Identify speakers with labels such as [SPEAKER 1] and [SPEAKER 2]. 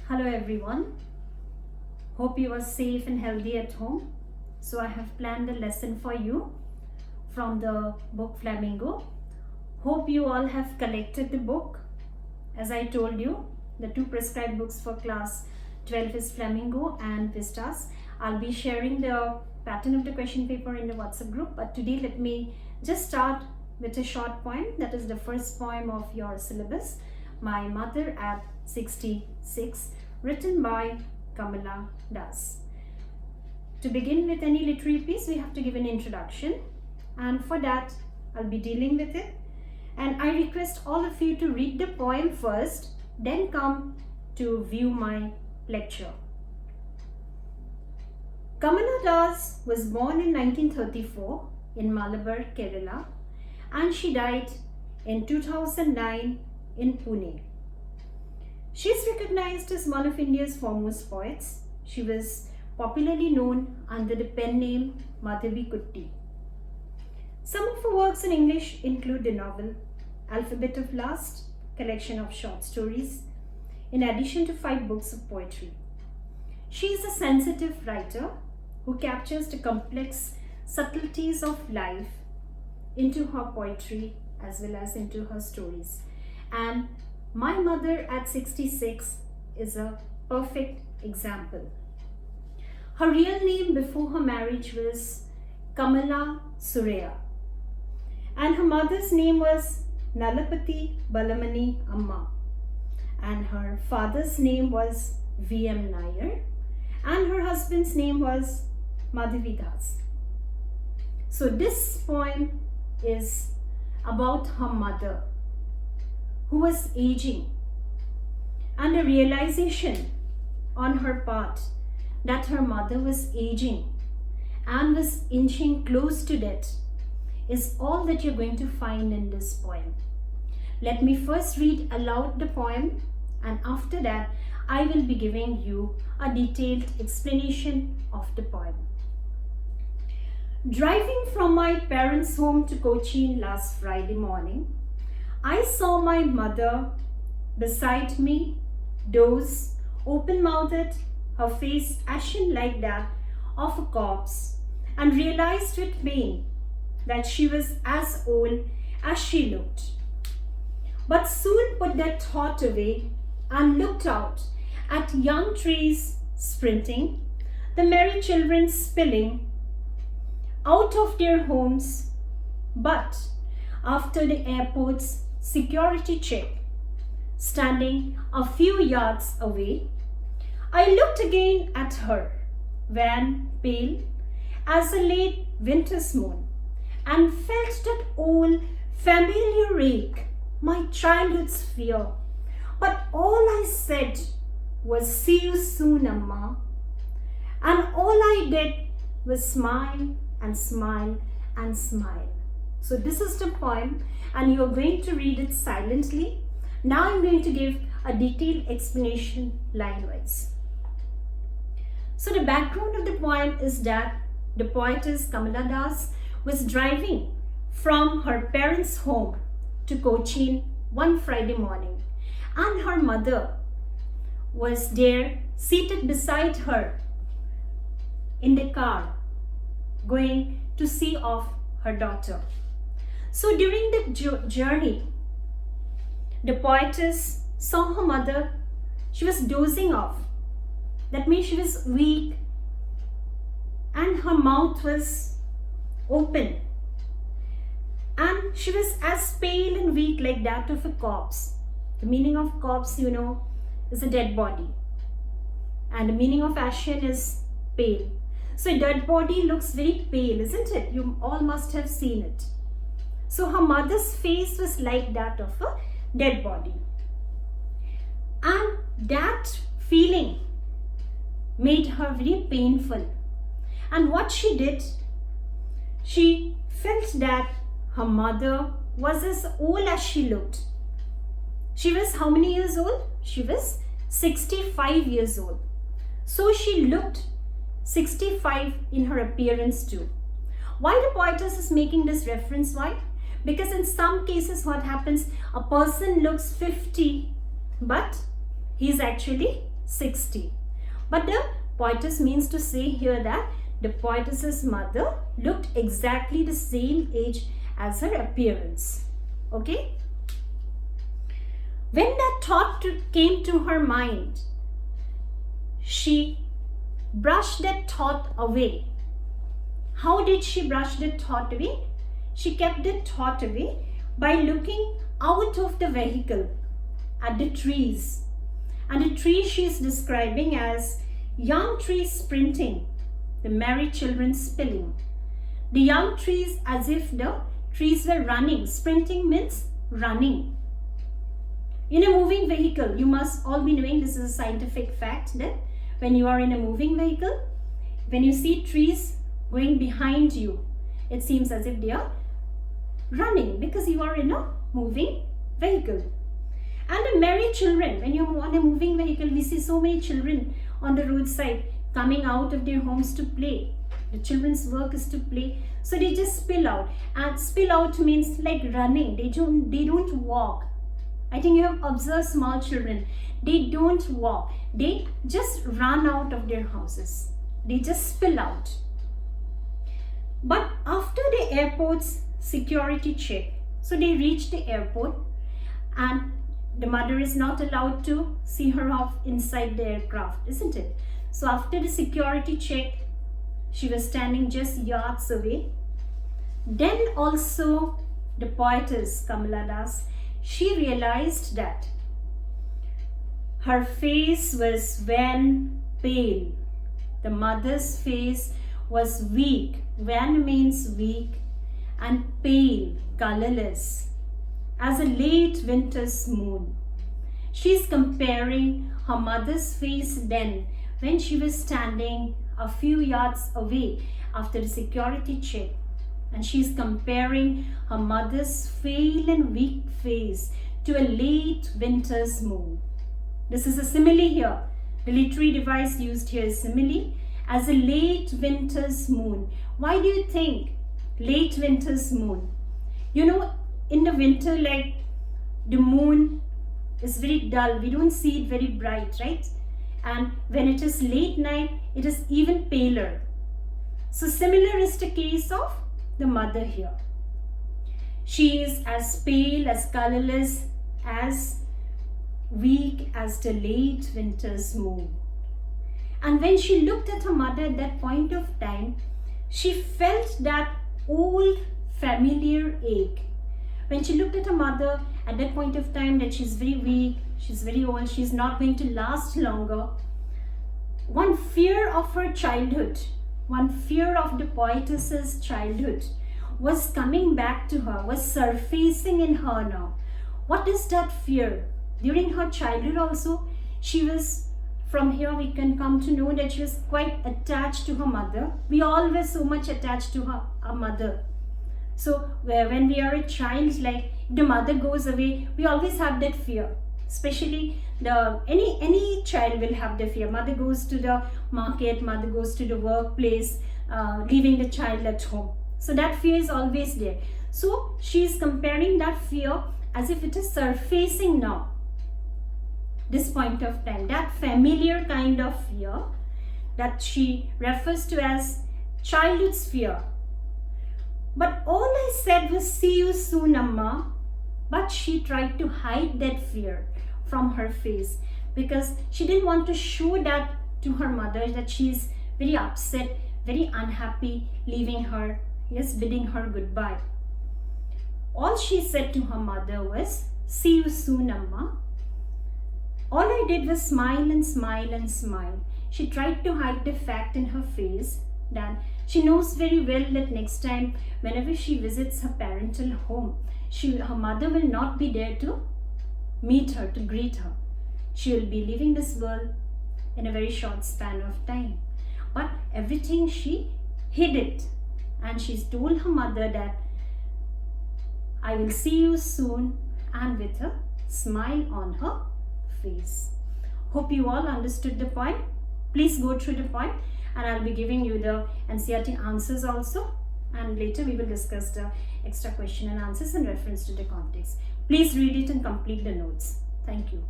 [SPEAKER 1] Hello everyone. Hope you are safe and healthy at home. So I have planned a lesson for you from the book Flamingo. Hope you all have collected the book. As I told you, the two prescribed books for class 12 is Flamingo and Vistas. I'll be sharing the pattern of the question paper in the WhatsApp group, but today let me just start with a short poem. That is the first poem of your syllabus, My Mother at 66, written by Kamala Das. To begin with any literary piece, we have to give an introduction, and for that I'll be dealing with it. And I request all of you to read the poem first, then come to view my lecture. Kamala Das was born in 1934 in Malabar, Kerala, and she died in 2009 in Pune. She is recognized as one of India's foremost poets. She was popularly known under the pen name Madhavi Kutti. Some of her works in English include the novel Alphabet of Last, collection of short stories, in addition to 5 books of poetry. She is a sensitive writer who captures the complex subtleties of life into her poetry as well as into her stories. And My Mother at 66 is a perfect example. Her real name before her marriage was Kamala Surya, and her mother's name was Nalapati Balamani Amma, and her father's name was V.M. Nair, and her husband's name was Madhavi Das. So this poem is about her mother, who was aging, and a realization on her part that her mother was aging and was inching close to death is all that you're going to find in this poem. Let me first read aloud the poem, and after that I will be giving you a detailed explanation of the poem. Driving from my parents' home to Cochin last Friday morning, I saw my mother beside me, doze, open-mouthed, her face ashen like that of a corpse, and realized with pain that she was as old as she looked. But soon put that thought away and looked out at young trees sprinting, the merry children spilling out of their homes. But after the airport's security check, standing a few yards away, I looked again at her, wan, pale as a late winter's moon, and felt that old familiar ache, my childhood's fear. But all I said was, "See you soon, Amma." And all I did was smile and smile and smile. So this is the poem, and you are going to read it silently. Now I'm going to give a detailed explanation line-wise. So the background of the poem is that the poetess Kamala Das was driving from her parents' home to Cochin one Friday morning, and her mother was there seated beside her in the car going to see off her daughter. So during the journey, the poetess saw her mother. She was dozing off. That means she was weak and her mouth was open. And she was as pale and weak like that of a corpse. The meaning of corpse, you know, is a dead body. And the meaning of ashen is pale. So a dead body looks very pale, isn't it? You all must have seen it. So her mother's face was like that of a dead body. And that feeling made her very painful. And what she did, she felt that her mother was as old as she looked. She was how many years old? She was 65 years old. So she looked 65 in her appearance too. Why the poetess is making this reference? Why? Because in some cases what happens, a person looks 50 but he is actually 60. But the poetess means to say here that the poetess's mother looked exactly the same age as her appearance. Okay? When that thought came to her mind, she brushed that thought away. How did she brush that thought away? She kept that thought away by looking out of the vehicle at the trees. And the tree she is describing as young trees sprinting, the merry children spilling. The young trees as if the trees were running. Sprinting means running. In a moving vehicle, you must all be knowing, this is a scientific fact, that when you are in a moving vehicle, when you see trees going behind you, it seems as if they are running because you are in a moving vehicle. And the merry children, when you're on a moving vehicle, we see so many children on the roadside coming out of their homes to play. The children's work is to play, so they just spill out. And spill out means like running. They don't walk. I think you have observed small children. They don't walk. They just run out of their houses. They just spill out. But after the airport's security check, so they reach the airport and the mother is not allowed to see her off inside the aircraft, isn't it? So after the security check, she was standing just yards away. Then also the poetess Kamala Das, she realized that her face was wan pale. The mother's face was weak. Wan means weak, and pale, colorless, as a late winter's moon. She is comparing her mother's face then when she was standing a few yards away after the security check, and she is comparing her mother's pale and weak face to a late winter's moon. This is a simile here. The literary device used here is simile, as a late winter's moon. Why do you think late winter's moon? You know, in the winter, like the moon is very dull. We don't see it very bright, right? And when it is late night, it is even paler. So similar is the case of the mother here. She is as pale, as colorless, as weak as the late winter's moon. And when she looked at her mother at that point of time, she felt that old familiar ache. When she looked at her mother at that point of time, that she's very weak, she's very old, she's not going to last longer, one fear of her childhood, one fear of the poetess's childhood was coming back to her, was surfacing in her now. What is that fear? During her childhood also, she was, from here we can come to know that she was quite attached to her mother. We all were so much attached to our mother. So when we are a child, like if the mother goes away, we always have that fear. Especially any child will have the fear. Mother goes to the market, mother goes to the workplace, leaving the child at home. So that fear is always there. So she is comparing that fear as if it is surfacing now. This point of time, that familiar kind of fear that she refers to as childhood's fear. But all I said was, see you soon, Amma. But she tried to hide that fear from her face because she didn't want to show that to her mother, that she is very upset, very unhappy, leaving her, yes, bidding her goodbye. All she said to her mother was, see you soon, Amma. All I did was smile and smile and smile. She tried to hide the fact in her face that she knows very well that next time, whenever she visits her parental home, her mother will not be there to meet her, to greet her. She will be leaving this world in a very short span of time. But everything she hid it. And she's told her mother that I will see you soon, and with a smile on her face. Hope you all understood the point. Please go through the point, and I'll be giving you the NCERT answers also, and later we will discuss the extra question and answers in reference to the context. Please read it and complete the notes. Thank you.